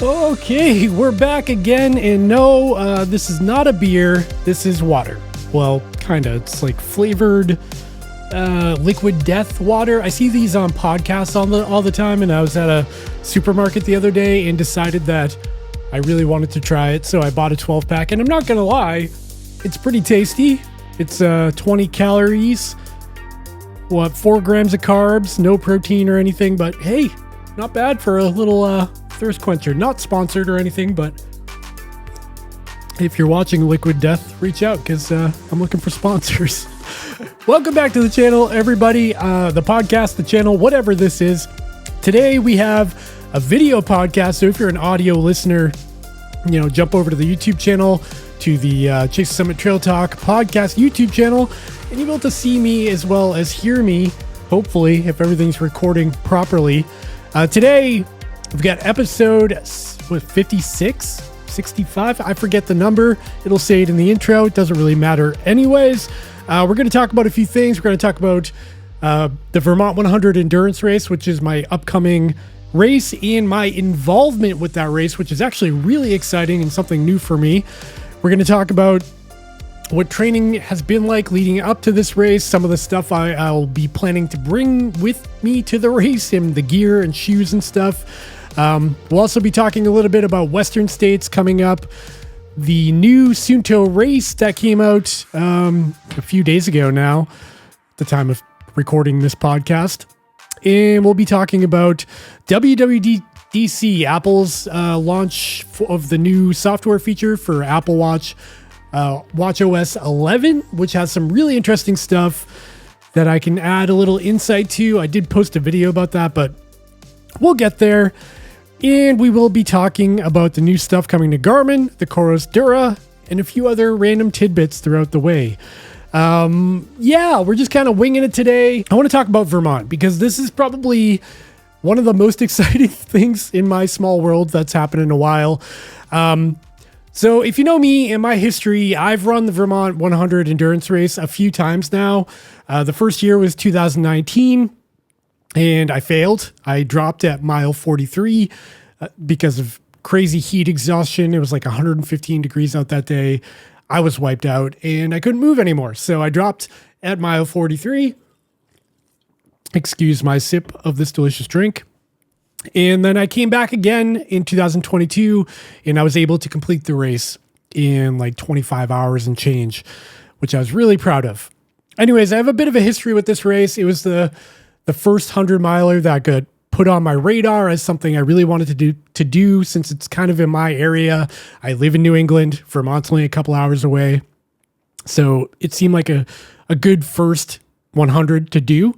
Okay, we're back again, and no, this is not a beer, this is water. Well, kinda, it's like flavored liquid death water. I see these on podcasts all the time, and I was at a supermarket the other day and decided that I really wanted to try it, so I bought a 12-pack, and I'm not gonna lie, it's pretty tasty. It's 20 calories, 4 grams of carbs, no protein or anything, but hey, not bad for a little thirst quencher. Not sponsored or anything, but if you're watching Liquid Death, reach out because I'm looking for sponsors. Welcome back to the channel, everybody. The podcast, the channel, whatever this is. Today we have a video podcast, so if you're an audio listener, jump over to the YouTube channel, to the Chase Summit Trail Talk podcast YouTube channel, and you'll be able to see me as well as hear me, hopefully, if everything's recording properly. Today, we've got episode 56, 65. I forget the number. It'll say it in the intro. It doesn't really matter anyways. We're going to talk about a few things. We're going to talk about the Vermont 100 endurance race, which is my upcoming race, and my involvement with that race, which is actually really exciting and something new for me. We're going to talk about what training has been like leading up to this race, some of the stuff I'll be planning to bring with me to the race, and the gear and shoes and stuff. We'll also be talking a little bit about Western states coming up, the new Suunto Race that came out a few days ago now, at the time of recording this podcast. And we'll be talking about WWDC, Apple's launch of the new software feature for Apple Watch, WatchOS 11, which has some really interesting stuff that I can add a little insight to. I did post a video about that, but we'll get there. And we will be talking about the new stuff coming to Garmin, the Coros Dura, and a few other random tidbits throughout the way. We're just kind of winging it today. I want to talk about Vermont because this is probably one of the most exciting things in my small world that's happened in a while. So if you know me and my history, I've run the Vermont 100 endurance race a few times now. The first year was 2019 and I failed. I dropped at mile 43 because of crazy heat exhaustion. It was like 115 degrees out that day. I was wiped out and I couldn't move anymore. So I dropped at mile 43. Excuse my sip of this delicious drink. And then I came back again in 2022 and I was able to complete the race in like 25 hours and change, which I was really proud of. Anyways, I have a bit of a history with this race. It was the first 100 miler that got put on my radar as something I really wanted to do since it's kind of in my area. I live in New England. Vermont's only a couple hours away. So it seemed like a good first 100 to do.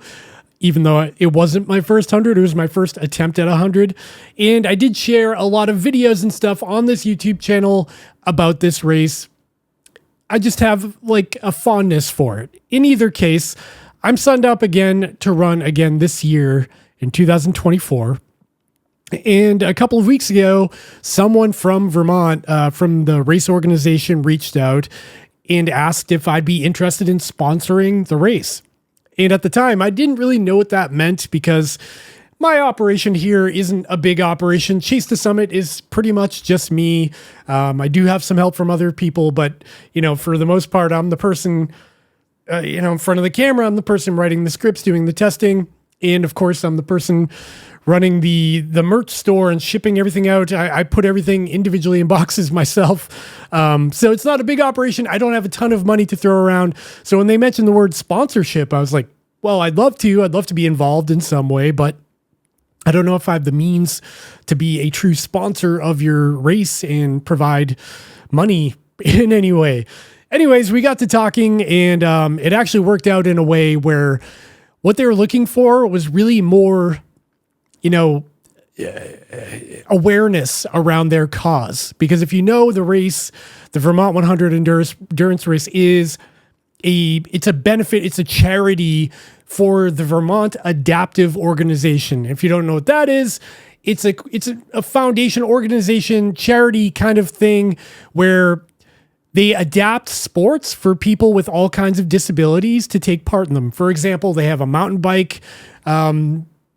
Even though it wasn't my first 100, it was my first attempt at 100. And I did share a lot of videos and stuff on this YouTube channel about this race. I just have like a fondness for it. In either case, I'm signed up again to run again this year in 2024. And a couple of weeks ago, someone from Vermont, from the race organization, reached out and asked if I'd be interested in sponsoring the race. And at the time, I didn't really know what that meant because my operation here isn't a big operation. Chase the Summit is pretty much just me. I do have some help from other people, but for the most part, I'm the person, in front of the camera. I'm the person writing the scripts, doing the testing. And of course, I'm the person running the merch store and shipping everything out. I put everything individually in boxes myself. So it's not a big operation. I don't have a ton of money to throw around. So when they mentioned the word sponsorship, I was like, well, I'd love to be involved in some way, but I don't know if I have the means to be a true sponsor of your race and provide money in any way. Anyways, we got to talking and it actually worked out in a way where what they were looking for was really more, awareness around their cause. Because if you know the race, the Vermont 100 endurance race it's a benefit, it's a charity for the Vermont Adaptive Organization. If you don't know what that is, it's a foundation organization, charity kind of thing where they adapt sports for people with all kinds of disabilities to take part in them. For example, they have a mountain bike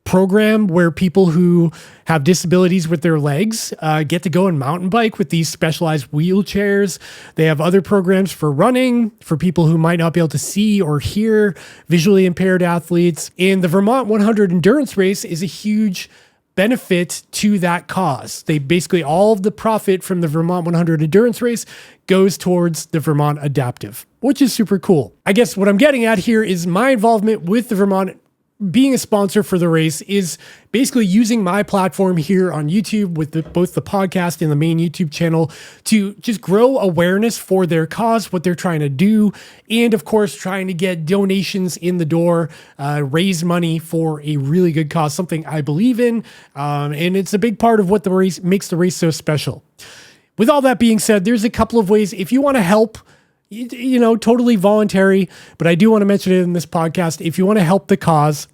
program where people who have disabilities with their legs get to go and mountain bike with these specialized wheelchairs. They have other programs for running for people who might not be able to see or hear, visually impaired athletes. And the Vermont 100 endurance race is a huge benefit to that cause. They basically, all of the profit from the Vermont 100 endurance race goes towards the Vermont Adaptive, which is super cool. I guess what I'm getting at here is my involvement with the Vermont being a sponsor for the race is basically using my platform here on YouTube with both the podcast and the main YouTube channel to just grow awareness for their cause, what they're trying to do, and of course, trying to get donations in the door, raise money for a really good cause, something I believe in. And it's a big part of what the race makes the race so special. With all that being said, there's a couple of ways if you want to help. Totally voluntary, but I do want to mention it in this podcast. If you want to help the cause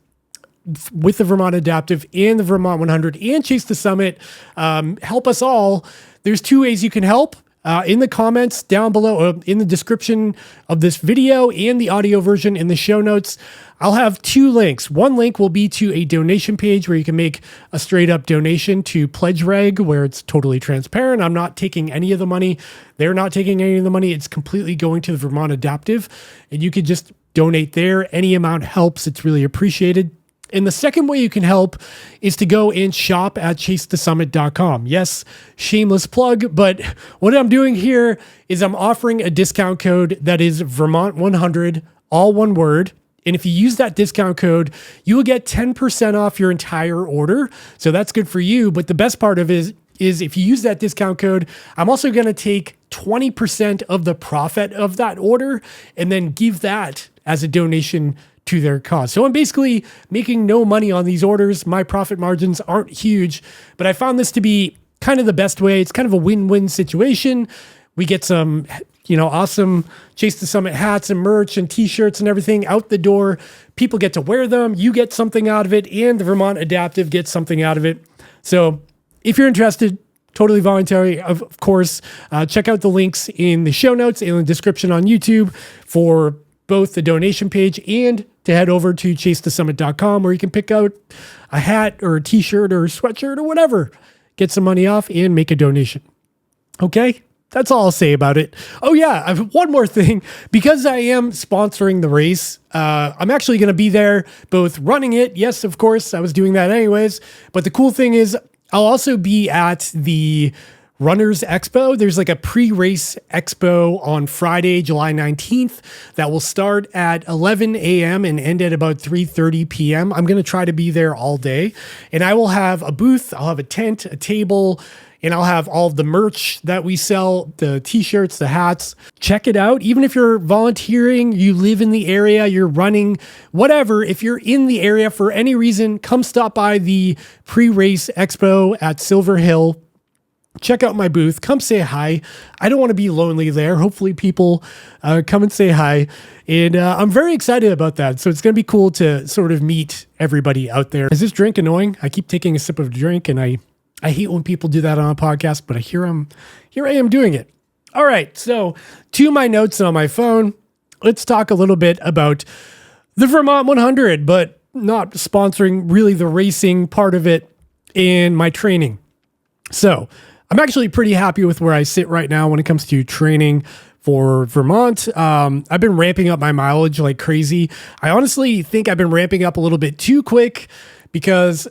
with the Vermont Adaptive and the Vermont 100 and Chase the Summit, help us all. There's two ways you can help. In the comments down below, in the description of this video and the audio version in the show notes, I'll have two links. One link will be to a donation page where you can make a straight up donation to Pledge Reg, where it's totally transparent. I'm not taking any of the money. They're not taking any of the money. It's completely going to the Vermont Adaptive, and you could just donate there. Any amount helps. It's really appreciated. And the second way you can help is to go and shop at chasethesummit.com. Yes, shameless plug, but what I'm doing here is I'm offering a discount code that is Vermont100, all one word. And if you use that discount code, you will get 10% off your entire order. So that's good for you. But the best part of it is if you use that discount code, I'm also going to take 20% of the profit of that order and then give that as a donation to their cause. So I'm basically making no money on these orders. My profit margins aren't huge, but I found this to be kind of the best way. It's kind of a win-win situation. We get some, awesome Chase the Summit hats and merch and t-shirts and everything out the door. People get to wear them. You get something out of it, and the Vermont Adaptive gets something out of it. So if you're interested, totally voluntary, of course, check out the links in the show notes and the description on YouTube for both the donation page and to head over to chasethesummit.com where you can pick out a hat or a t-shirt or a sweatshirt or whatever. Get some money off and make a donation. Okay? That's all I'll say about it. Oh yeah, I have one more thing. Because I am sponsoring the race, I'm actually going to be there both running it. Yes, of course, I was doing that anyways. But the cool thing is I'll also be at the Runners Expo. There's like a pre-race expo on Friday, July 19th that will start at 11 a.m. and end at about 3:30 p.m. I'm going to try to be there all day, and I will have a booth. I'll have a tent, a table, and I'll have all of the merch that we sell, the t-shirts, the hats. Check it out. Even if you're volunteering, you live in the area, you're running, whatever, if you're in the area for any reason, come stop by the pre-race expo at Silver Hill. Check out my booth. Come say hi. I don't want to be lonely there. Hopefully people come and say hi. And I'm very excited about that. So it's going to be cool to sort of meet everybody out there. Is this drink annoying? I keep taking a sip of drink, and I hate when people do that on a podcast, but here I am doing it. All right. So to my notes on my phone, let's talk a little bit about the Vermont 100, but not sponsoring really the racing part of it and my training. So I'm actually pretty happy with where I sit right now when it comes to training for Vermont. I've been ramping up my mileage like crazy. I honestly think I've been ramping up a little bit too quick because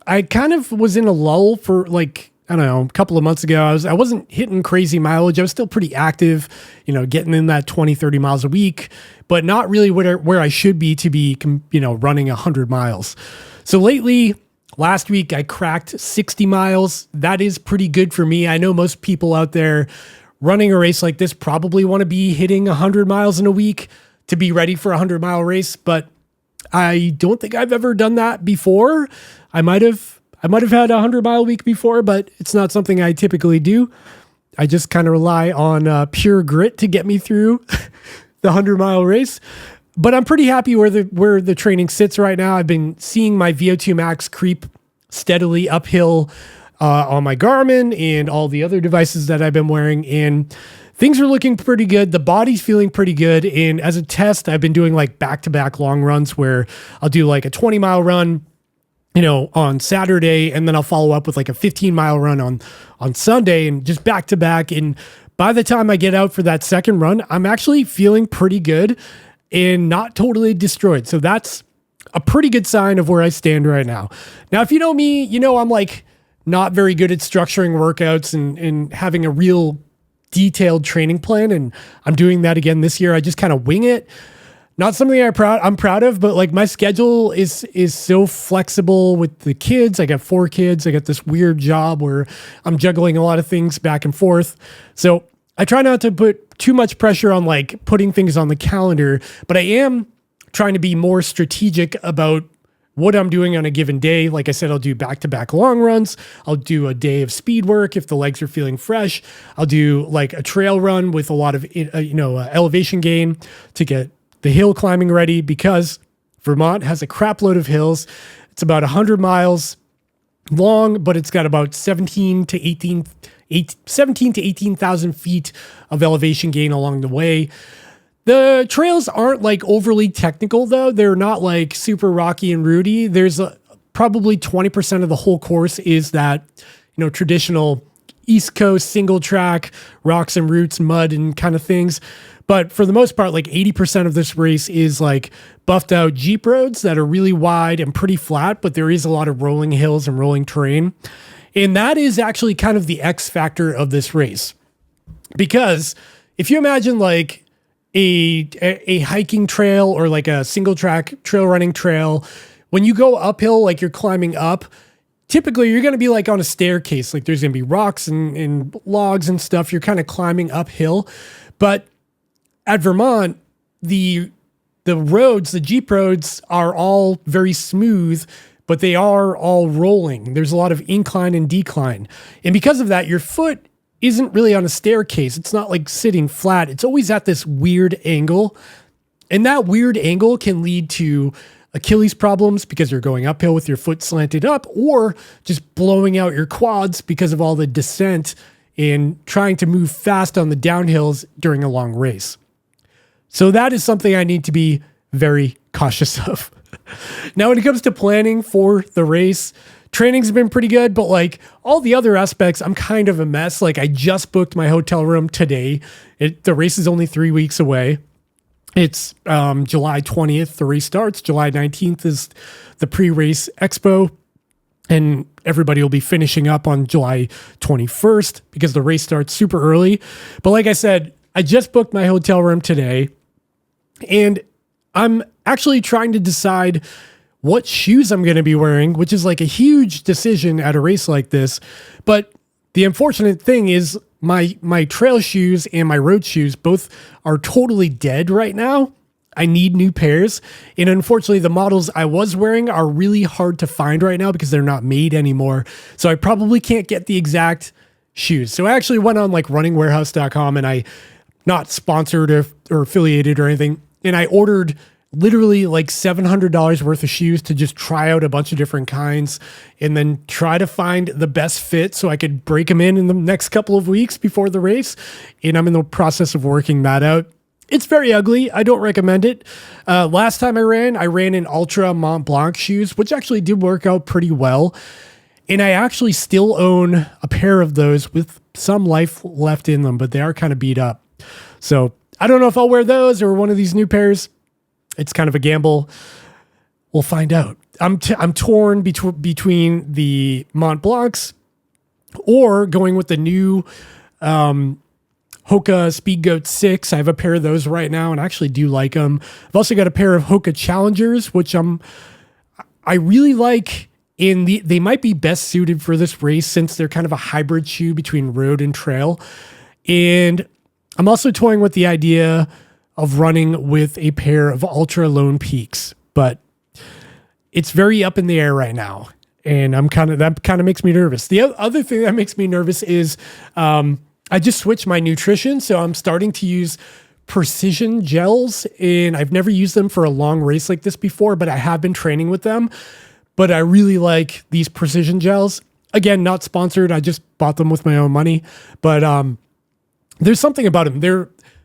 I kind of was in a lull for a couple of months ago. I wasn't hitting crazy mileage. I was still pretty active, getting in that 20, 30 miles a week, but not really where I should be to be, running 100 miles. So lately, last week, I cracked 60 miles. That is pretty good for me. I know most people out there running a race like this probably want to be hitting 100 miles in a week to be ready for a 100-mile race, but I don't think I've ever done that before. I might have had a 100-mile week before, but it's not something I typically do. I just kind of rely on pure grit to get me through the 100-mile race. But I'm pretty happy where the training sits right now. I've been seeing my VO2 max creep steadily uphill on my Garmin and all the other devices that I've been wearing, and things are looking pretty good. The body's feeling pretty good. And as a test, I've been doing like back-to-back long runs where I'll do like a 20-mile run, on Saturday, and then I'll follow up with like a 15-mile run on Sunday, and just back to back. And by the time I get out for that second run, I'm actually feeling pretty good and not totally destroyed. So that's a pretty good sign of where I stand right now. Now, if you know me, I'm like not very good at structuring workouts and having a real detailed training plan. And I'm doing that again this year. I just kind of wing it. Not something I'm proud of, but like my schedule is so flexible with the kids. I got 4 kids. I got this weird job where I'm juggling a lot of things back and forth. So I try not to put too much pressure on like putting things on the calendar, but I am trying to be more strategic about what I'm doing on a given day. Like I said, I'll do back-to-back long runs. I'll do a day of speed work if the legs are feeling fresh. I'll do like a trail run with a lot of elevation gain to get the hill climbing ready, because Vermont has a crap load of hills. It's about 100 miles long, but it's got about 17 to 18,000 feet of elevation gain along the way. The trails aren't like overly technical though. They're not like super rocky and rooty. There's probably 20% of the whole course is that, traditional East Coast single track, rocks and roots, mud and kind of things. But for the most part, like 80% of this race is like buffed out Jeep roads that are really wide and pretty flat, but there is a lot of rolling hills and rolling terrain. And that is actually kind of the X factor of this race. Because if you imagine like a hiking trail or like a single track trail running trail, when you go uphill, like you're climbing up, typically you're going to be like on a staircase. Like there's going to be rocks and logs and stuff. You're kind of climbing uphill. But at Vermont, the roads, the Jeep roads are all very smooth, but they are all rolling. There's a lot of incline and decline. And because of that, your foot isn't really on a staircase. It's not like sitting flat. It's always at this weird angle. And that weird angle can lead to Achilles problems because you're going uphill with your foot slanted up, or just blowing out your quads because of all the descent and trying to move fast on the downhills during a long race. So that is something I need to be very cautious of. Now, when it comes to planning for the race, training's been pretty good, but like all the other aspects, I'm kind of a mess. Like I just booked my hotel room today. The race is only 3 weeks away. It's July 20th, the race starts. July 19th is the pre-race expo. And everybody will be finishing up on July 21st because the race starts super early. But like I said, I just booked my hotel room today, and I'm actually trying to decide what shoes I'm going to be wearing, which is like a huge decision at a race like this. But the unfortunate thing is my trail shoes and my road shoes both are totally dead right now. I need new pairs. And unfortunately, the models I was wearing are really hard to find right now because they're not made anymore. So I probably can't get the exact shoes. So I actually went on like runningwarehouse.com, and I, not sponsored or affiliated or anything, and I ordered literally like $700 worth of shoes to just try out a bunch of different kinds and then try to find the best fit so I could break them in the next couple of weeks before the race. And I'm in the process of working that out. It's very ugly. I don't recommend it. Last time I ran in Ultra Mont Blanc shoes, which actually did work out pretty well. And I actually still own a pair of those with some life left in them, but they are kind of beat up. So I don't know if I'll wear those or one of these new pairs. It's kind of a gamble. We'll find out. I'm torn between the Mont Blancs or going with the new Hoka Speed Goat 6. I have a pair of those right now and I actually do like them. I've also got a pair of Hoka Challengers, which I really like. And they might be best suited for this race since they're kind of a hybrid shoe between road and trail. And I'm also toying with the idea of running with a pair of Ultra Lone Peaks, but it's very up in the air right now. And that kind of makes me nervous. The other thing that makes me nervous is I just switched my nutrition. So I'm starting to use precision gels, and I've never used them for a long race like this before, but I have been training with them. But I really like these precision gels. Again, not sponsored. I just bought them with my own money. But there's something about them.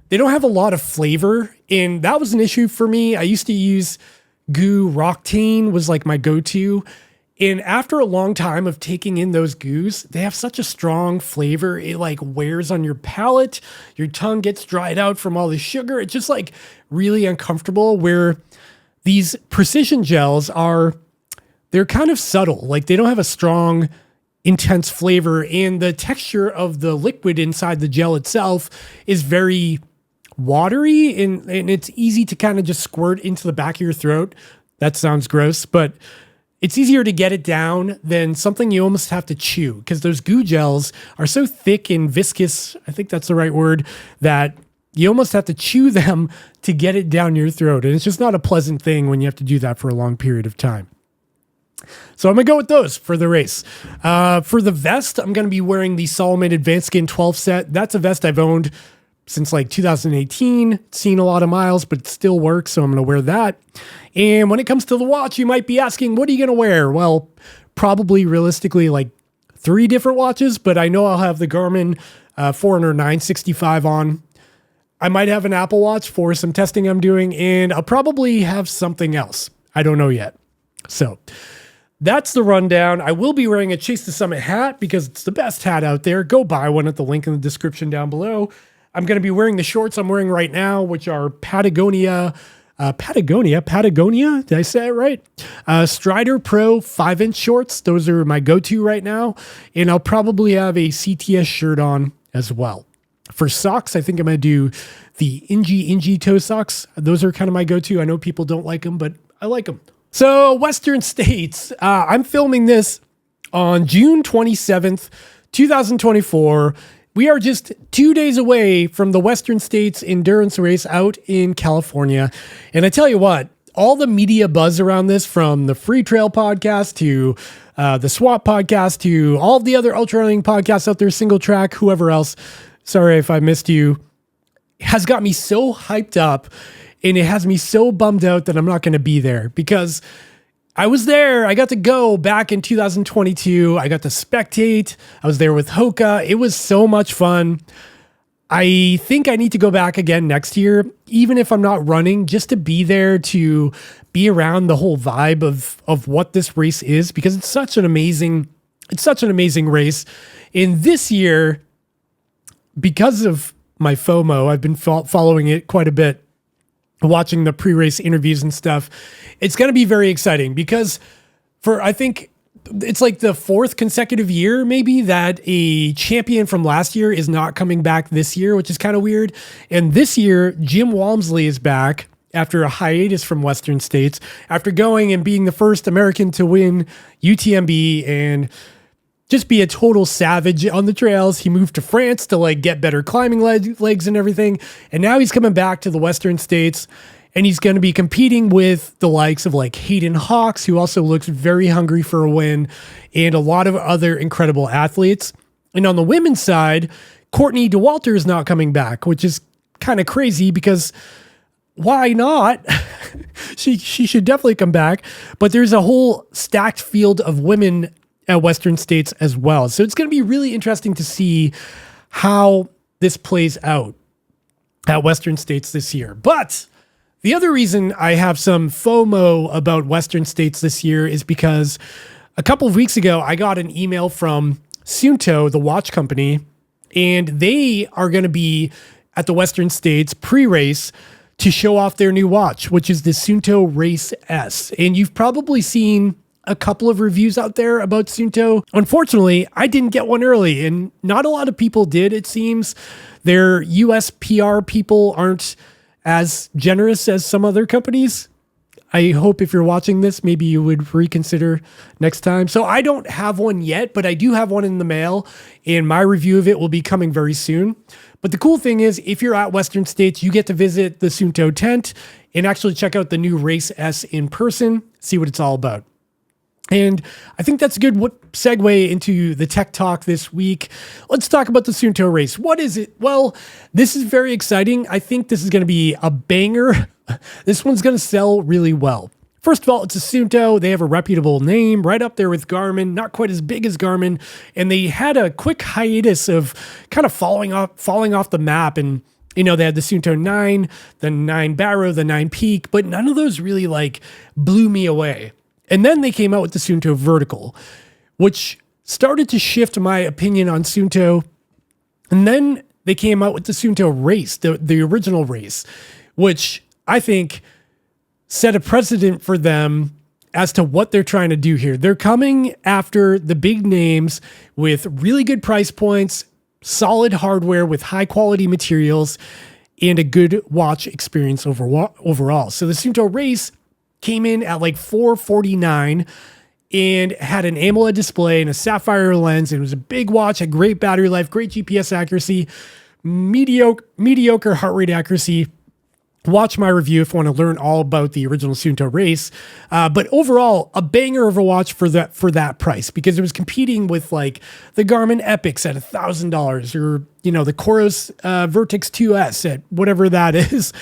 They don't have a lot of flavor, and that was an issue for me. I used to use Goo Roctane was like my go-to, And after a long time of taking in those goos, they have such a strong flavor. It like wears on your palate. Your tongue gets dried out from all the sugar. It's just like really uncomfortable, where these precision gels they're kind of subtle. Like they don't have a strong, intense flavor, and the texture of the liquid inside the gel itself is very watery, and it's easy to kind of just squirt into the back of your throat. That sounds gross, but it's easier to get it down than something you almost have to chew, because those goo gels are so thick and viscous, I think that's the right word, that you almost have to chew them to get it down your throat. And it's just not a pleasant thing when you have to do that for a long period of time. So I'm going to go with those for the race. For the vest, I'm going to be wearing the Salomon Advanced Skin 12 set. That's a vest I've owned since like 2018, seen a lot of miles, but it still works. So I'm going to wear that. And when it comes to the watch, you might be asking, what are you going to wear? Well, probably realistically like 3 different watches, but I know I'll have the Garmin Forerunner 965 on. I might have an Apple Watch for some testing I'm doing, and I'll probably have something else. I don't know yet. So that's the rundown. I will be wearing a Chase the Summit hat because it's the best hat out there. Go buy one at the link in the description down below. I'm going to be wearing the shorts I'm wearing right now, which are Patagonia. Did I say it right? Strider Pro 5-inch shorts. Those are my go-to right now. And I'll probably have a CTS shirt on as well. For socks, I think I'm going to do the Ingy toe socks. Those are kind of my go-to. I know people don't like them, but I like them. So Western States, I'm filming this on June 27th, 2024. We are just 2 days away from the Western States endurance race out in California. And I tell you what, all the media buzz around this, from the Free Trail podcast to the SWAT podcast to all the other ultra running podcasts out there, Single Track, whoever else, sorry if I missed you, has got me so hyped up, and it has me so bummed out that I'm not going to be there, because I was there. I got to go back in 2022. I got to spectate. I was there with Hoka. It was so much fun. I think I need to go back again next year, even if I'm not running, just to be there, to be around the whole vibe of what this race is, because it's such an amazing race. And this year, because of my FOMO, I've been following it quite a bit, watching the pre-race interviews and stuff. It's going to be very exciting, because I think it's like the 4th consecutive year maybe that a champion from last year is not coming back this year, which is kind of weird. And this year, Jim Walmsley is back after a hiatus from Western States, after going and being the first American to win UTMB and just be a total savage on the trails. He moved to France to like get better climbing legs and everything. And now he's coming back to the Western States, and he's going to be competing with the likes of like Hayden Hawks, who also looks very hungry for a win, and a lot of other incredible athletes. And on the women's side, Courtney Dauwalter is not coming back, which is kind of crazy, because why not? She should definitely come back. But there's a whole stacked field of women at Western States as well. So it's going to be really interesting to see how this plays out at Western States this year. But the other reason I have some FOMO about Western States this year is because a couple of weeks ago, I got an email from Suunto, the watch company, and they are going to be at the Western States pre-race to show off their new watch, which is the Suunto Race S. And you've probably seen a couple of reviews out there about Suunto. Unfortunately, I didn't get one early, and not a lot of people did, it seems. Their US PR people aren't as generous as some other companies. I hope if you're watching this, maybe you would reconsider next time. So I don't have one yet, but I do have one in the mail, and my review of it will be coming very soon. But the cool thing is, if you're at Western States, you get to visit the Suunto tent and actually check out the new Race S in person, see what it's all about. And I think that's a good segue into the tech talk this week. Let's talk about the Suunto race. What is it? Well, this is very exciting. I think this is going to be a banger. This one's going to sell really well. First of all, it's a Suunto. They have a reputable name, right up there with Garmin, not quite as big as Garmin. And they had a quick hiatus of kind of falling off the map. And, you know, they had the Suunto 9, the 9 Barrow, the 9 Peak, but none of those really like blew me away. And then they came out with the Suunto Vertical, which started to shift my opinion on Suunto. And then they came out with the Suunto Race, the original Race, which I think set a precedent for them as to what they're trying to do here. They're coming after the big names with really good price points, solid hardware with high quality materials, and a good watch experience overall. So the Suunto Race came in at like $449 and had an AMOLED display and a sapphire lens. It was a big watch, had great battery life, great GPS accuracy, mediocre heart rate accuracy. Watch my review if you want to learn all about the original Suunto Race. But overall, a banger of a watch for that price, because it was competing with like the Garmin Epics at $1,000 or, the Coros Vertex 2S at whatever that is.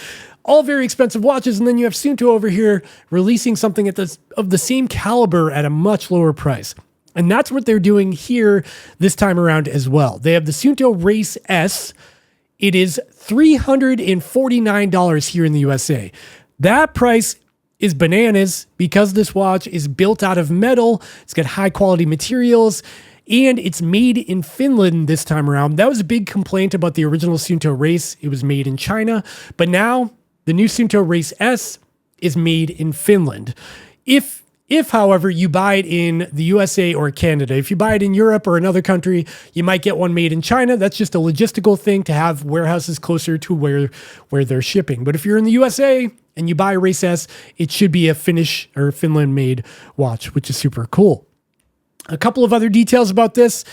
All very expensive watches. And then you have Suunto over here releasing something of the same caliber at a much lower price. And that's what they're doing here this time around as well. They have the Suunto Race S. It is $349 here in the USA. That price is bananas because this watch is built out of metal. It's got high quality materials and it's made in Finland this time around. That was a big complaint about the original Suunto Race. It was made in China, but now the new Suunto Race S is made in Finland. If, however, you buy it in the USA or Canada, if you buy it in Europe or another country, you might get one made in China. That's just a logistical thing to have warehouses closer to where they're shipping. But if you're in the USA and you buy a Race S, it should be a Finnish or Finland-made watch, which is super cool. A couple of other details about this.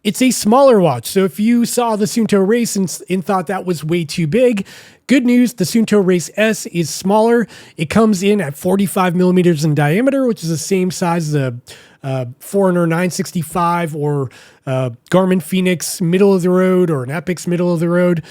It's a smaller watch. So if you saw the Suunto Race and thought that was way too big, good news, the Suunto Race S is smaller. It comes in at 45 millimeters in diameter, which is the same size as a Forerunner 965 or Garmin Phoenix middle of the road or an Epix middle of the road.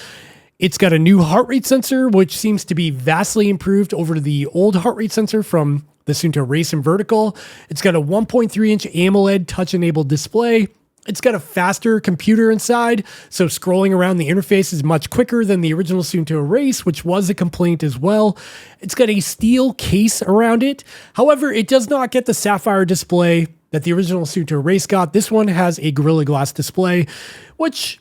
It's got a new heart rate sensor, which seems to be vastly improved over the old heart rate sensor from the Suunto Race and Vertical. It's got a 1.3-inch AMOLED touch-enabled display. It's got a faster computer inside, so scrolling around the interface is much quicker than the original Suunto Race, which was a complaint as well. It's got a steel case around it. However, it does not get the sapphire display that the original Suunto Race got. This one has a Gorilla Glass display, which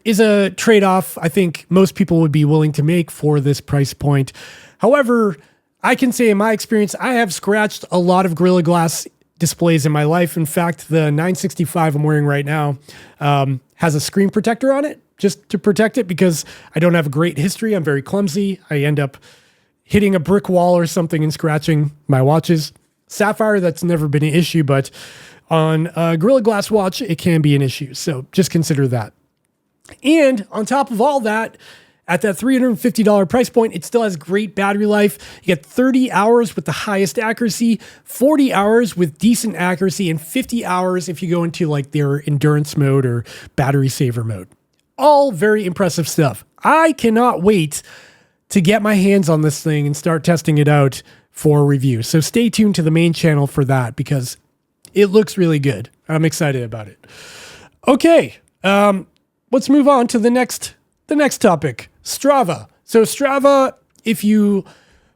is a trade-off I think most people would be willing to make for this price point. However, I can say in my experience, I have scratched a lot of Gorilla Glass displays in my life. In fact, the 965 I'm wearing right now has a screen protector on it just to protect it because I don't have a great history. I'm very clumsy. I end up hitting a brick wall or something and scratching my watches. Sapphire, that's never been an issue, but on a Gorilla Glass watch, it can be an issue. So just consider that. And on top of all that, at that $350 price point, it still has great battery life. You get 30 hours with the highest accuracy, 40 hours with decent accuracy, and 50 hours if you go into like their endurance mode or battery saver mode. All very impressive stuff. I cannot wait to get my hands on this thing and start testing it out for review. So stay tuned to the main channel for that because it looks really good. I'm excited about it. Okay, let's move on to the next topic. Strava. So Strava, if you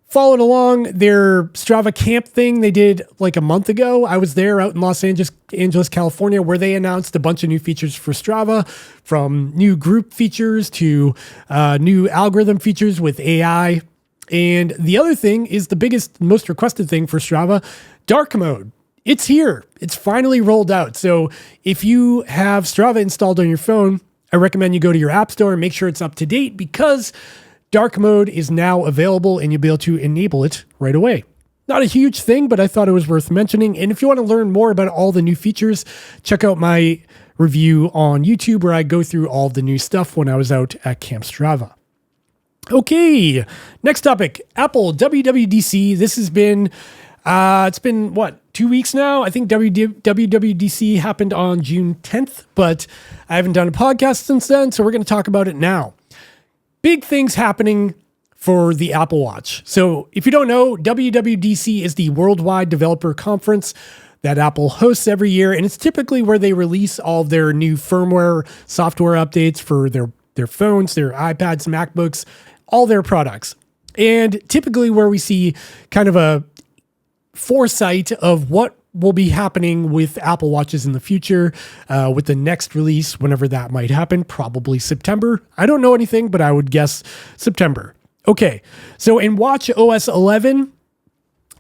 followed along their Strava camp thing they did like a month ago, I was there out in Los Angeles, California, where they announced a bunch of new features for Strava, from new group features to new algorithm features with AI. And the other thing is the biggest, most requested thing for Strava, dark mode. It's here. It's finally rolled out. So if you have Strava installed on your phone, I recommend you go to your app store and make sure it's up to date because dark mode is now available and you'll be able to enable it right away. Not a huge thing, but I thought it was worth mentioning. And if you want to learn more about all the new features, check out my review on YouTube where I go through all the new stuff when I was out at Camp Strava. Okay, next topic, Apple WWDC. This has been, it's been what, 2 weeks now? I think WWDC happened on June 10th, but I haven't done a podcast since then, so we're going to talk about it now. Big things happening for the Apple Watch. So if you don't know, WWDC is the Worldwide Developer Conference that Apple hosts every year, and it's typically where they release all of their new firmware, software updates for their phones, their iPads, MacBooks, all their products. And typically where we see kind of a foresight of what will be happening with Apple Watches in the future, with the next release, whenever that might happen, probably September. I don't know anything, but I would guess September. Okay, so in Watch OS 11,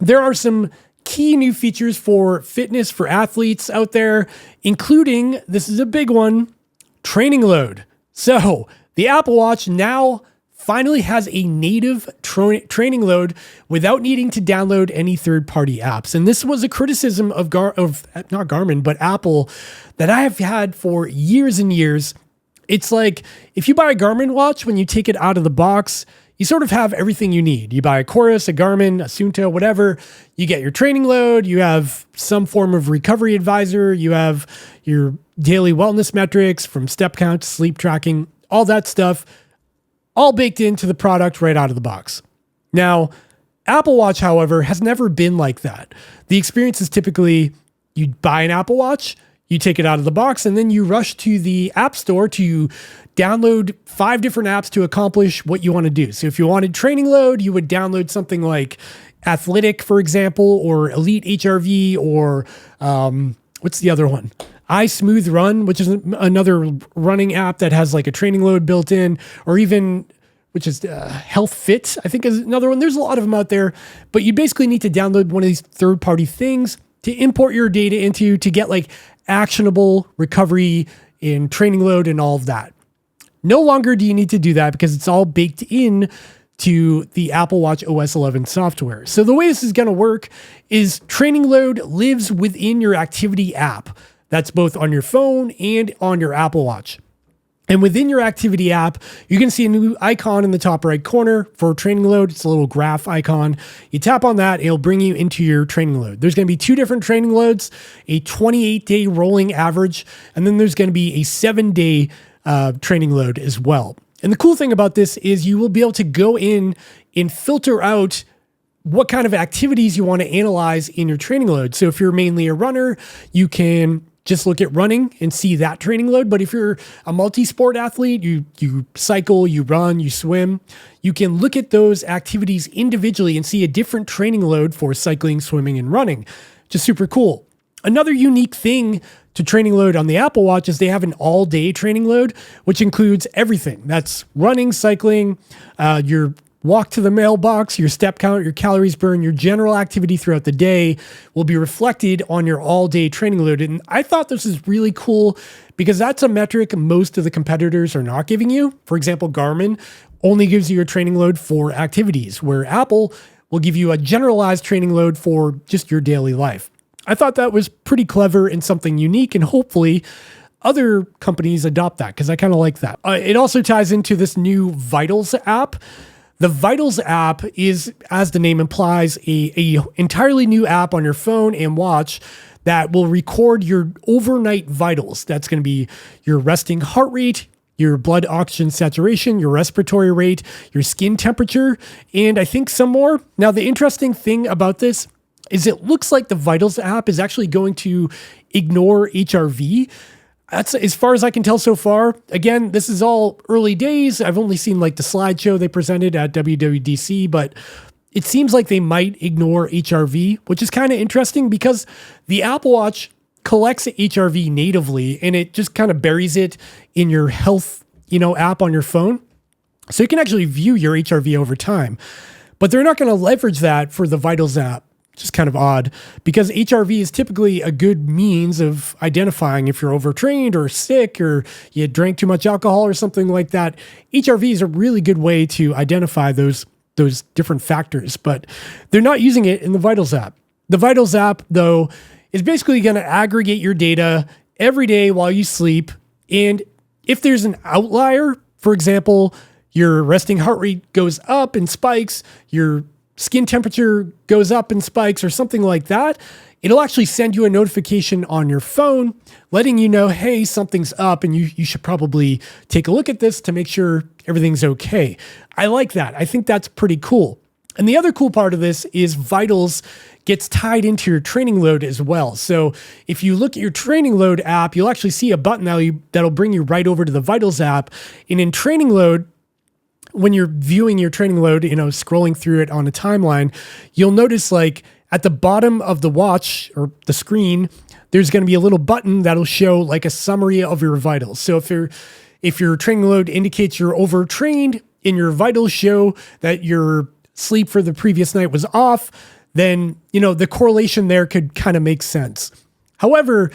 there are some key new features for fitness for athletes out there, including, this is a big one, training load. So the Apple Watch now finally has a native training load without needing to download any third-party apps. And this was a criticism of not Garmin, but Apple that I have had for years and years. It's like if you buy a Garmin watch, when you take it out of the box, you sort of have everything you need. You buy a Coros, a Garmin, a Suunto, whatever. You get your training load. You have some form of recovery advisor. You have your daily wellness metrics from step count, sleep tracking, all that stuff, all baked into the product right out of the box. Now, Apple Watch, however, has never been like that. The experience is typically you buy an Apple Watch, you take it out of the box, and then you rush to the App Store to download 5 different apps to accomplish what you want to do. So if you wanted training load, you would download something like Athletic, for example, or Elite HRV, or what's the other one? iSmooth Run, which is another running app that has like a training load built in, or even, which is Health Fit, I think is another one. There's a lot of them out there, but you basically need to download one of these third-party things to import your data into to get like actionable recovery in training load and all of that. No longer do you need to do that because it's all baked in to the Apple Watch OS 11 software. So the way this is going to work is training load lives within your activity app. That's both on your phone and on your Apple Watch. And within your activity app, you can see a new icon in the top right corner for training load. It's a little graph icon. You tap on that, it'll bring you into your training load. There's going to be 2 different training loads, a 28-day rolling average, and then there's going to be a 7-day training load as well. And the cool thing about this is you will be able to go in and filter out what kind of activities you want to analyze in your training load. So if you're mainly a runner, you can just look at running and see that training load. But if you're a multi-sport athlete, you cycle, you run, you swim, you can look at those activities individually and see a different training load for cycling, swimming, and running. Just super cool. Another unique thing to training load on the Apple Watch is they have an all-day training load, which includes everything. That's running, cycling, your walk to the mailbox, your step count, your calories burned, your general activity throughout the day will be reflected on your all-day training load. And I thought this is really cool because that's a metric most of the competitors are not giving you. For example, Garmin only gives you your training load for activities, where Apple will give you a generalized training load for just your daily life. I thought that was pretty clever and something unique, and hopefully other companies adopt that because I kind of like that. It also ties into this new Vitals app. The Vitals app is, as the name implies, a entirely new app on your phone and watch that will record your overnight vitals. That's going to be your resting heart rate, your blood oxygen saturation, your respiratory rate, your skin temperature, and I think some more. Now, the interesting thing about this is it looks like the Vitals app is actually going to ignore HRV. That's as far as I can tell so far. Again, this is all early days. I've only seen like the slideshow they presented at WWDC, but it seems like they might ignore HRV, which is kind of interesting because the Apple Watch collects HRV natively and it just kind of buries it in your health, app on your phone. So you can actually view your HRV over time, but they're not going to leverage that for the Vitals app. Just kind of odd because HRV is typically a good means of identifying if you're overtrained or sick or you drank too much alcohol or something like that. HRV is a really good way to identify those different factors, but they're not using it in the Vitals app. The Vitals app, though, is basically going to aggregate your data every day while you sleep. And if there's an outlier, for example, your resting heart rate goes up and spikes, your skin temperature goes up and spikes or something like that, it'll actually send you a notification on your phone letting you know, hey, something's up and you should probably take a look at this to make sure everything's okay. I like that. I think that's pretty cool. And the other cool part of this is Vitals gets tied into your training load as well. So if you look at your training load app, you'll actually see a button that'll bring you right over to the Vitals app. And in training load, when you're viewing your training load, scrolling through it on a timeline, you'll notice like at the bottom of the watch or the screen, there's going to be a little button that'll show like a summary of your vitals. So if your training load indicates you're overtrained and your vitals show that your sleep for the previous night was off, then, the correlation there could kind of make sense. However,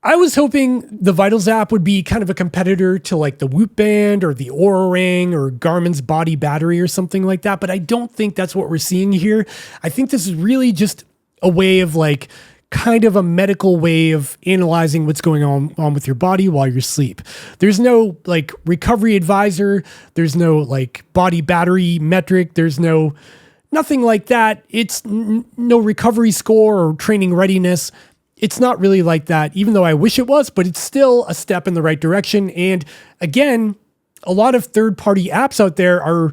I was hoping the Vitals app would be kind of a competitor to like the Whoop Band or the Oura Ring or Garmin's Body Battery or something like that, but I don't think that's what we're seeing here. I think this is really just a way of like kind of a medical way of analyzing what's going on with your body while you sleep. There's no like recovery advisor. There's no like body battery metric. There's nothing like that. It's no recovery score or training readiness. It's not really like that, even though I wish it was, but it's still a step in the right direction. And again, a lot of third-party apps out there are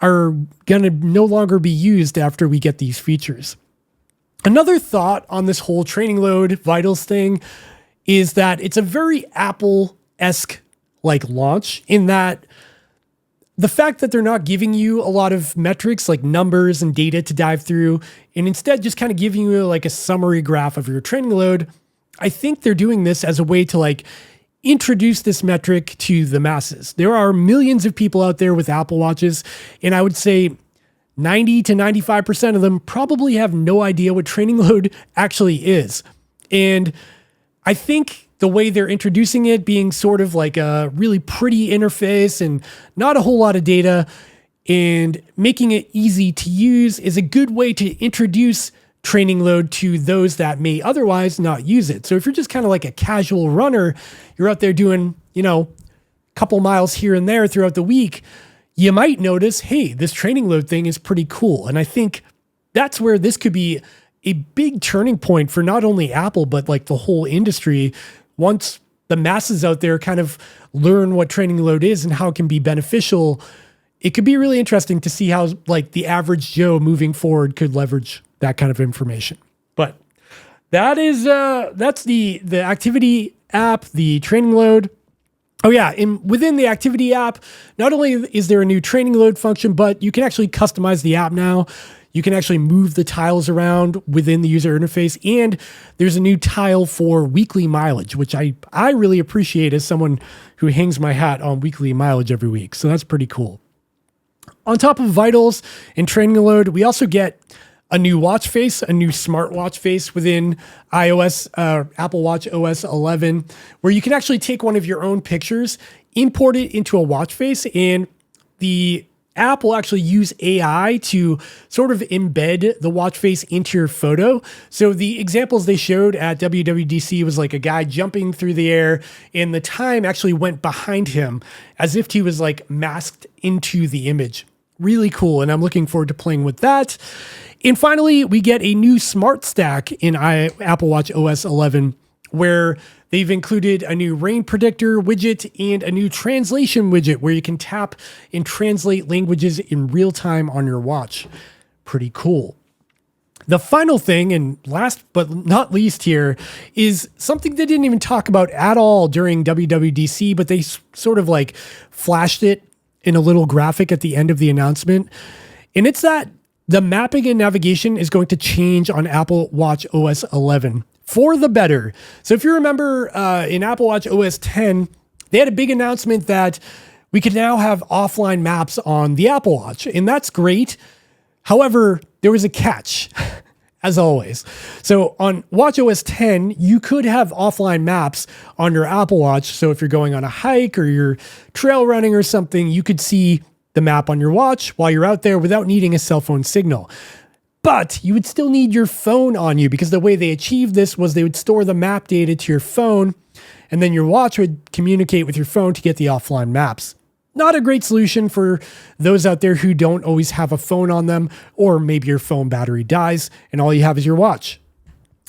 going to no longer be used after we get these features. Another thought on this whole training load vitals thing is that it's a very Apple-esque like launch in that the fact that they're not giving you a lot of metrics like numbers and data to dive through, and instead just kind of giving you like a summary graph of your training load, I think they're doing this as a way to like introduce this metric to the masses. There are millions of people out there with Apple Watches, and I would say 90 to 95% of them probably have no idea what training load actually is. And I think the way they're introducing it being sort of like a really pretty interface and not a whole lot of data and making it easy to use is a good way to introduce training load to those that may otherwise not use it. So if you're just kind of like a casual runner, you're out there doing, a couple miles here and there throughout the week, you might notice, hey, this training load thing is pretty cool. And I think that's where this could be a big turning point for not only Apple, but like the whole industry. Once the masses out there kind of learn what training load is and how it can be beneficial, it could be really interesting to see how like the average Joe moving forward could leverage that kind of information. But that's the activity app, the training load. Oh yeah, and within the activity app, not only is there a new training load function, but you can actually customize the app now. You can actually move the tiles around within the user interface, and there's a new tile for weekly mileage, which I really appreciate as someone who hangs my hat on weekly mileage every week. So that's pretty cool. On top of vitals and training load, we also get a new watch face, a new smartwatch face within iOS, Apple Watch OS 11, where you can actually take one of your own pictures, import it into a watch face, and the app will actually use AI to sort of embed the watch face into your photo. So the examples they showed at WWDC was like a guy jumping through the air and the time actually went behind him as if he was like masked into the image. Really cool. And I'm looking forward to playing with that. And finally, we get a new smart stack in Apple Watch OS 11 where they've included a new rain predictor widget and a new translation widget where you can tap and translate languages in real time on your watch. Pretty cool. The final thing, and last but not least here, is something they didn't even talk about at all during WWDC, but they sort of like flashed it in a little graphic at the end of the announcement. And it's that the mapping and navigation is going to change on Apple Watch OS 11. For the better. So if you remember in Apple Watch OS 10, they had a big announcement that we could now have offline maps on the Apple Watch, and that's great. However, there was a catch, as always. So on Watch OS 10, you could have offline maps on your Apple Watch. So if you're going on a hike or you're trail running or something, you could see the map on your watch while you're out there without needing a cell phone signal. But you would still need your phone on you because the way they achieved this was they would store the map data to your phone and then your watch would communicate with your phone to get the offline maps. Not a great solution for those out there who don't always have a phone on them, or maybe your phone battery dies and all you have is your watch.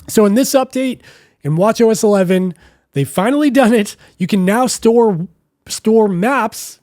So in this update, in Watch OS 11, they've finally done it. You can now store maps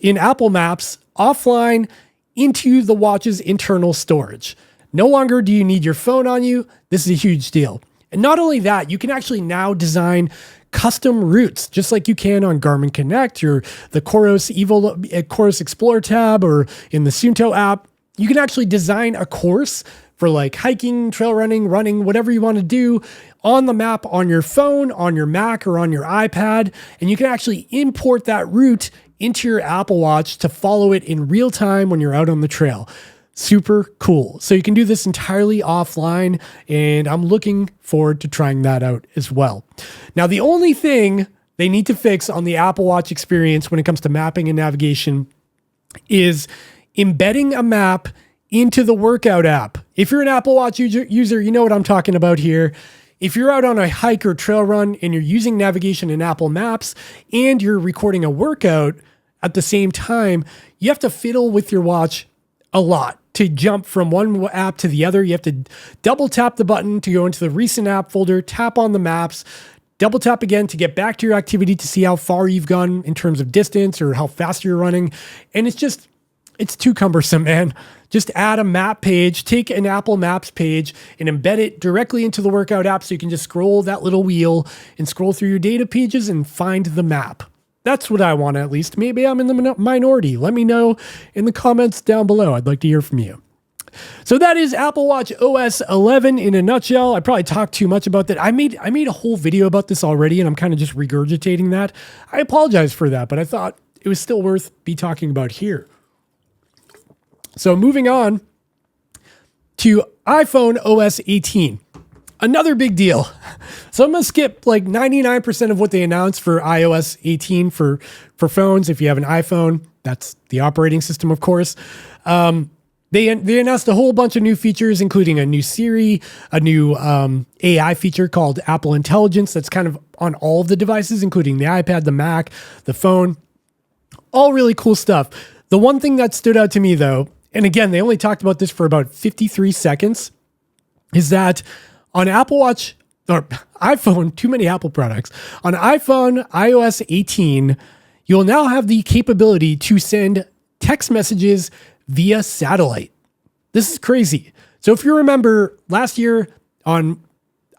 in Apple Maps offline into the watch's internal storage. No longer do you need your phone on you. This is a huge deal. And not only that, you can actually now design custom routes, just like you can on Garmin Connect or the Coros Explorer tab or in the Suunto app. you can actually design a course for like hiking, trail running, whatever you want to do on the map on your phone, on your Mac, or on your iPad. And you can actually import that route into your Apple Watch to follow it in real time when you're out on the trail. Super cool. So you can do this entirely offline, and I'm looking forward to trying that out as well. Now, the only thing they need to fix on the Apple Watch experience when it comes to mapping and navigation is embedding a map into the workout app. If you're an Apple Watch user, you know what I'm talking about here. If you're out on a hike or trail run and you're using navigation in Apple Maps and you're recording a workout at the same time, you have to fiddle with your watch a lot to jump from one app to the other. You have to double tap the button to go into the recent app folder, tap on the maps, double tap again to get back to your activity to see how far you've gone in terms of distance or how fast you're running. And it's too cumbersome, man. Just add a map page, take an Apple Maps page and embed it directly into the workout app so you can just scroll that little wheel and scroll through your data pages and find the map. That's what I want, at least. Maybe I'm in the minority. Let me know in the comments down below. I'd like to hear from you. So that is Apple Watch OS 11 in a nutshell. I probably talked too much about that. I made a whole video about this already, and I'm kind of just regurgitating that. I apologize for that, but I thought it was still worth be talking about here. So moving on to iPhone OS 18. Another big deal. So I'm going to skip like 99% of what they announced for iOS 18 for phones. If you have an iPhone, that's the operating system, of course. They announced a whole bunch of new features, including a new Siri, a new AI feature called Apple Intelligence that's kind of on all of the devices, including the iPad, the Mac, the phone. All really cool stuff. The one thing that stood out to me, though, and again, they only talked about this for about 53 seconds, is that on Apple Watch or iPhone, too many Apple products, on iPhone iOS 18, you'll now have the capability to send text messages via satellite. This is crazy. So if you remember last year on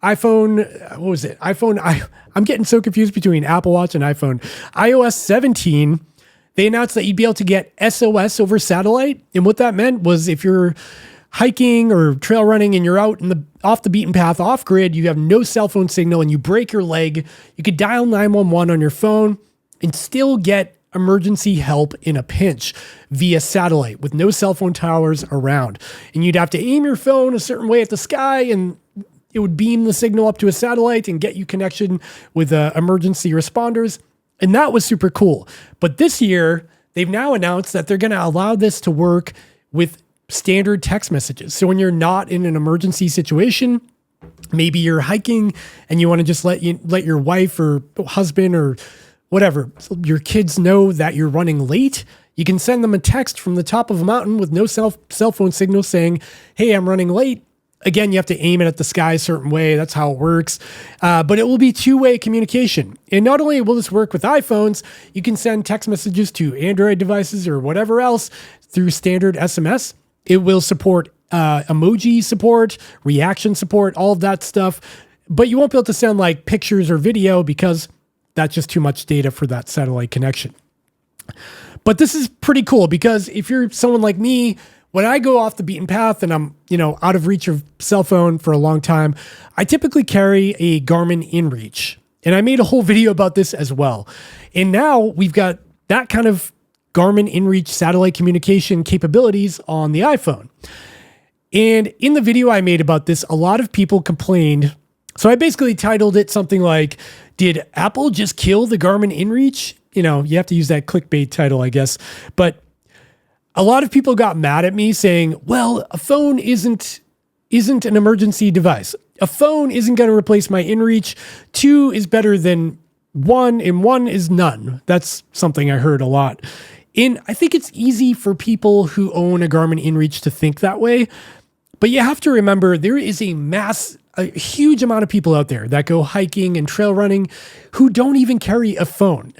iPhone, what was it? I'm getting so confused between Apple Watch and iPhone. iOS 17, they announced that you'd be able to get SOS over satellite. And what that meant was if you're hiking or trail running and you're out in the off the beaten path, off grid, you have no cell phone signal and you break your leg, you could dial 911 on your phone and still get emergency help in a pinch via satellite with no cell phone towers around. And you'd have to aim your phone a certain way at the sky and it would beam the signal up to a satellite and get you connection with emergency responders. And that was super cool. But this year, they've now announced that they're going to allow this to work with standard text messages. So when you're not in an emergency situation, maybe you're hiking and you want to just let your wife or husband or whatever, your kids know that you're running late, you can send them a text from the top of a mountain with no cell phone signal saying, hey, I'm running late. Again, you have to aim it at the sky a certain way. That's how it works. But it will be two-way communication. And not only will this work with iPhones, you can send text messages to Android devices or whatever else through standard SMS. It will support emoji support, reaction support, all of that stuff. But you won't be able to send like pictures or video because that's just too much data for that satellite connection. But this is pretty cool because if you're someone like me, when I go off the beaten path and I'm, out of reach of cell phone for a long time, I typically carry a Garmin InReach. And I made a whole video about this as well. And now we've got that kind of Garmin InReach satellite communication capabilities on the iPhone. And in the video I made about this, a lot of people complained. So I basically titled it something like, did Apple just kill the Garmin InReach? You have to use that clickbait title, I guess. But a lot of people got mad at me saying, well, a phone isn't an emergency device. A phone isn't going to replace my InReach. 2 is better than 1, and 1 is none. That's something I heard a lot. And I think it's easy for people who own a Garmin InReach to think that way. But you have to remember there is a huge amount of people out there that go hiking and trail running who don't even carry a phone.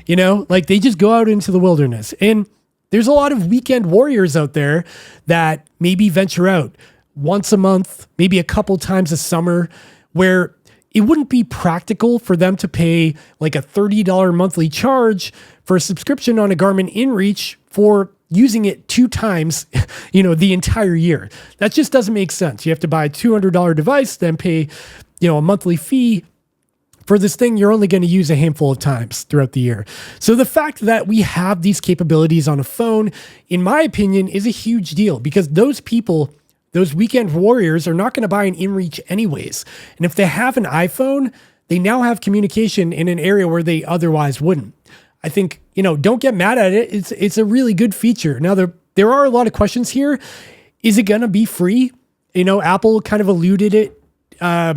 They just go out into the wilderness. And there's a lot of weekend warriors out there that maybe venture out once a month, maybe a couple times a summer, where it wouldn't be practical for them to pay like a $30 monthly charge for a subscription on a Garmin InReach for, using it 2 times, the entire year. That just doesn't make sense. You have to buy a $200 device, then pay, a monthly fee for this thing you're only going to use a handful of times throughout the year. So the fact that we have these capabilities on a phone, in my opinion, is a huge deal, because those people, those weekend warriors, are not going to buy an inReach anyways. And if they have an iPhone, they now have communication in an area where they otherwise wouldn't. I think, don't get mad at it. It's a really good feature. Now, there are a lot of questions here. Is it going to be free? Apple kind of alluded it. It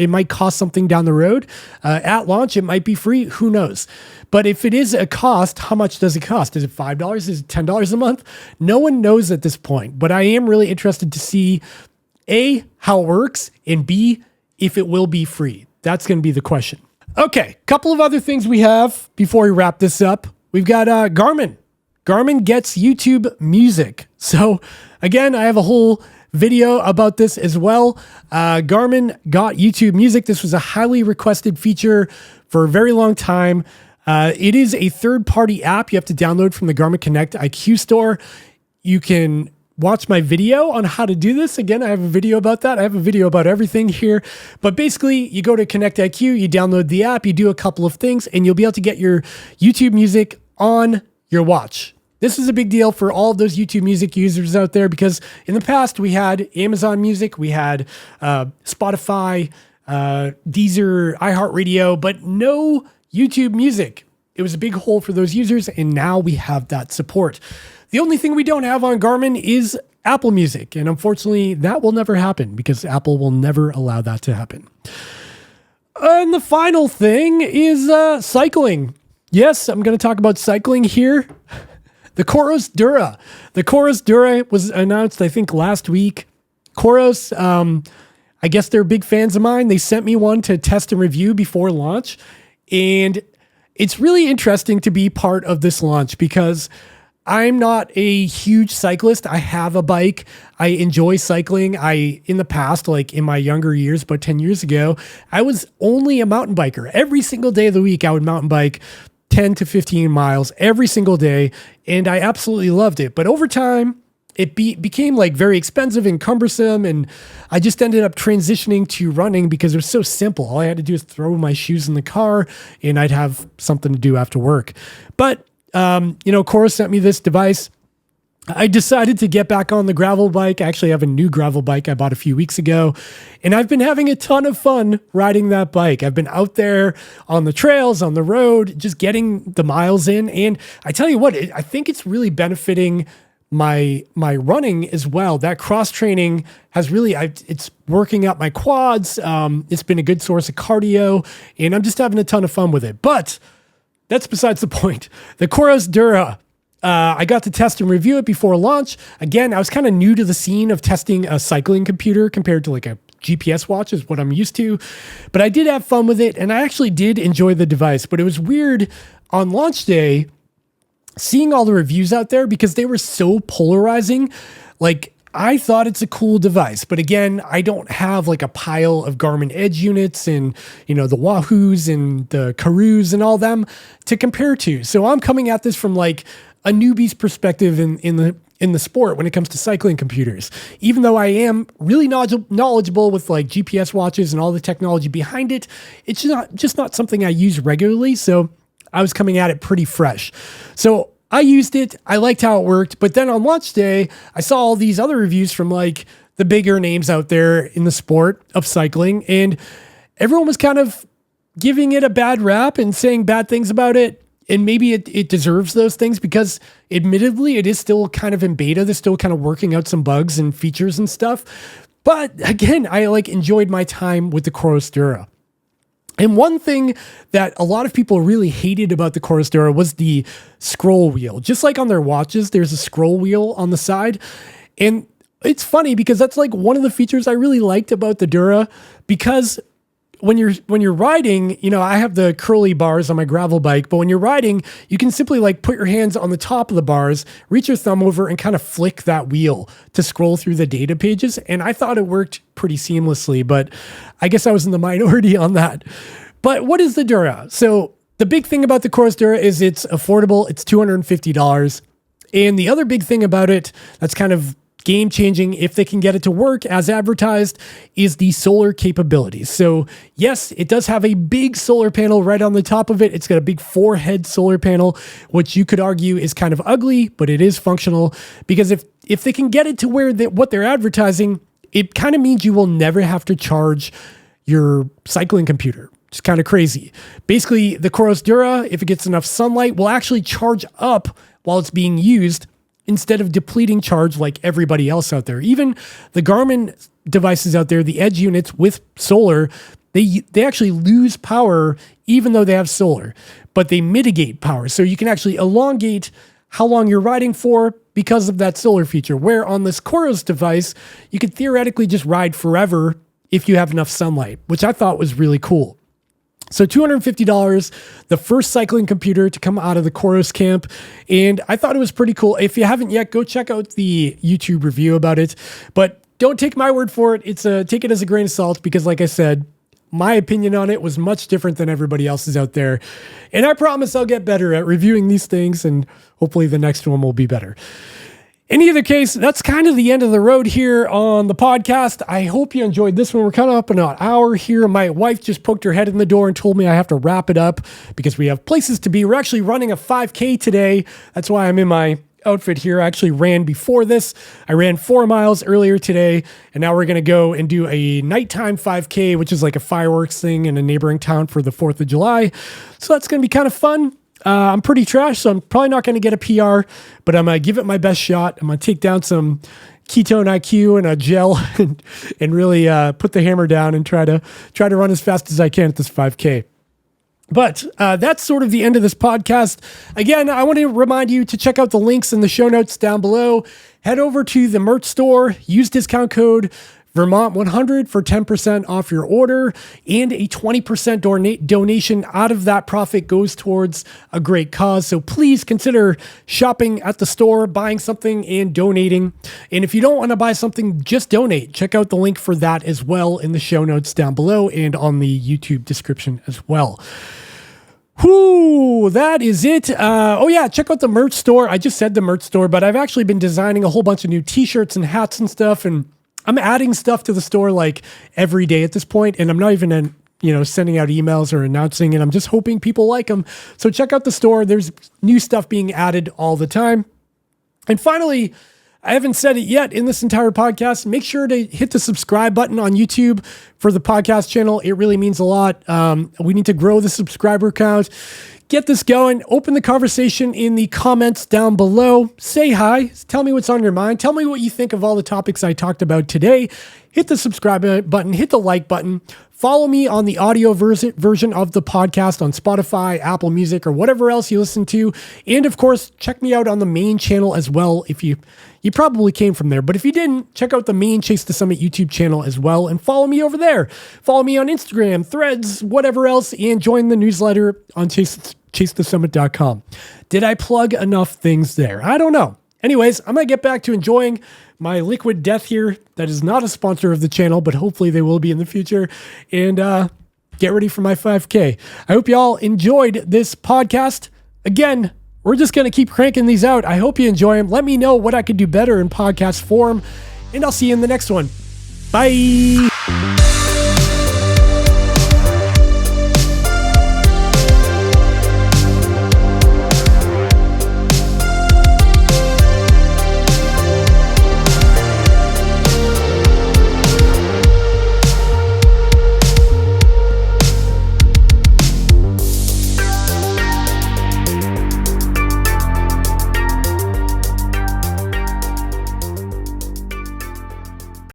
might cost something down the road. At launch, it might be free. Who knows? But if it is a cost, how much does it cost? Is it $5? Is it $10 a month? No one knows at this point. But I am really interested to see, A, how it works, and B, if it will be free. That's going to be the question. Okay, couple of other things we have before we wrap this up. We've got Garmin. Garmin gets YouTube Music. So again, I have a whole video about this as well. Garmin got YouTube Music. This was a highly requested feature for a very long time. It is a third-party app you have to download from the Garmin Connect IQ store. You can watch my video on how to do this. Again, I have a video about that. I have a video about everything here. But basically, you go to Connect IQ, you download the app, you do a couple of things, and you'll be able to get your YouTube Music on your watch. This is a big deal for all of those YouTube Music users out there, because in the past we had Amazon Music, we had Spotify, Deezer, iHeartRadio, but no YouTube Music. It was a big hole for those users, and now we have that support. The only thing we don't have on Garmin is Apple Music, and unfortunately that will never happen because Apple will never allow that to happen. And the final thing is cycling. Yes, I'm going to talk about cycling here. The Coros Dura. The Coros Dura was announced, I think, last week. Coros, I guess they're big fans of mine. They sent me one to test and review before launch. And it's really interesting to be part of this launch because I'm not a huge cyclist. I have a bike. I enjoy cycling. In the past, like in my younger years, about 10 years ago, I was only a mountain biker. Every single day of the week, I would mountain bike 10 to 15 miles every single day. And I absolutely loved it. But over time, it became like very expensive and cumbersome. And I just ended up transitioning to running because it was so simple. All I had to do is throw my shoes in the car and I'd have something to do after work. But Coros sent me this device. I decided to get back on the gravel bike. I actually have a new gravel bike I bought a few weeks ago, and I've been having a ton of fun riding that bike. I've been out there on the trails, on the road, just getting the miles in. And I tell you what, I think it's really benefiting my running as well. That cross training has really, it's working out my quads. It's been a good source of cardio, and I'm just having a ton of fun with it. But that's besides the point. The Coros Dura, I got to test and review it before launch. Again, I was kind of new to the scene of testing a cycling computer compared to like a GPS watch is what I'm used to. But I did have fun with it, and I actually did enjoy the device. But it was weird on launch day seeing all the reviews out there because they were so polarizing. Like, I thought it's a cool device, but again, I don't have like a pile of Garmin Edge units and, the Wahoos and the Karoos and all them to compare to. So I'm coming at this from like a newbie's perspective in the sport when it comes to cycling computers. Even though I am really knowledgeable with like GPS watches and all the technology behind it, it's just not something I use regularly. So I was coming at it pretty fresh. So I used it. I liked how it worked. But then on launch day, I saw all these other reviews from like the bigger names out there in the sport of cycling. And everyone was kind of giving it a bad rap and saying bad things about it. And maybe it deserves those things because admittedly, it is still kind of in beta. They're still kind of working out some bugs and features and stuff. But again, I enjoyed my time with the Coros Dura. And one thing that a lot of people really hated about the Coros Dura was the scroll wheel. Just like on their watches, there's a scroll wheel on the side. And it's funny because that's like one of the features I really liked about the Dura, because when you're riding, I have the curly bars on my gravel bike, but when you're riding, you can simply like put your hands on the top of the bars, reach your thumb over and kind of flick that wheel to scroll through the data pages. And I thought it worked pretty seamlessly, but I guess I was in the minority on that. But what is the Dura? So the big thing about the Coros Dura is it's affordable. It's $250. And the other big thing about it that's kind of game changing, if they can get it to work as advertised, is the solar capabilities. So yes, it does have a big solar panel right on the top of it. It's got a big 4-head solar panel, which you could argue is kind of ugly, but it is functional, because if they can get it to where what they're advertising, it kind of means you will never have to charge your cycling computer. It's kind of crazy. Basically, the Coros Dura, if it gets enough sunlight, will actually charge up while it's being used, instead of depleting charge like everybody else out there. Even the Garmin devices out there, the Edge units with solar, they actually lose power even though they have solar, but they mitigate power. So you can actually elongate how long you're riding for because of that solar feature, where on this Coros device, you could theoretically just ride forever if you have enough sunlight, which I thought was really cool. So $250, the first cycling computer to come out of the Coros camp. And I thought it was pretty cool. If you haven't yet, go check out the YouTube review about it. But don't take my word for it. Take it as a grain of salt, because like I said, my opinion on it was much different than everybody else's out there. And I promise I'll get better at reviewing these things, and hopefully the next one will be better. In either case, that's kind of the end of the road here on the podcast. I hope you enjoyed this one. We're kind of up in an hour here. My wife just poked her head in the door and told me I have to wrap it up because we have places to be. We're actually running a 5K today. That's why I'm in my outfit here. I actually ran before this. I ran 4 miles earlier today, and now we're going to go and do a nighttime 5K, which is like a fireworks thing in a neighboring town for the 4th of July. So that's going to be kind of fun. I'm pretty trash, so I'm probably not going to get a PR, but I'm going to give it my best shot. I'm going to take down some ketone IQ and a gel and really put the hammer down and try to run as fast as I can at this 5K. But that's sort of the end of this podcast. Again, I want to remind you to check out the links in the show notes down below. Head over to the merch store, use discount code Vermont100 for 10% off your order, and a 20% donation out of that profit goes towards a great cause. So please consider shopping at the store, buying something and donating. And if you don't want to buy something, just donate. Check out the link for that as well in the show notes down below and on the YouTube description as well. Whoo, that is it. Oh yeah, check out the merch store. I just said the merch store, but I've actually been designing a whole bunch of new t-shirts and hats and stuff, and I'm adding stuff to the store like every day at this point, and I'm not even sending out emails or announcing it. I'm just hoping people like them. So check out the store. There's new stuff being added all the time. And finally, I haven't said it yet in this entire podcast. Make sure to hit the subscribe button on YouTube for the podcast channel. It really means a lot. We need to grow the subscriber count. Get this going. Open the conversation in the comments down below. Say hi. Tell me what's on your mind. Tell me what you think of all the topics I talked about today. Hit the subscribe button. Hit the like button. Follow me on the audio version of the podcast on Spotify, Apple Music, or whatever else you listen to. And of course, check me out on the main channel as well. If you probably came from there, but if you didn't, check out the main Chase the Summit YouTube channel as well and follow me over there. Follow me on Instagram, Threads, whatever else, and join the newsletter on chasethesummit.com. Did I plug enough things there? I don't know. Anyways, I'm going to get back to enjoying my liquid death here. That is not a sponsor of the channel, but hopefully they will be in the future. And get ready for my 5K. I hope you all enjoyed this podcast. Again, we're just going to keep cranking these out. I hope you enjoy them. Let me know what I could do better in podcast form, and I'll see you in the next one. Bye.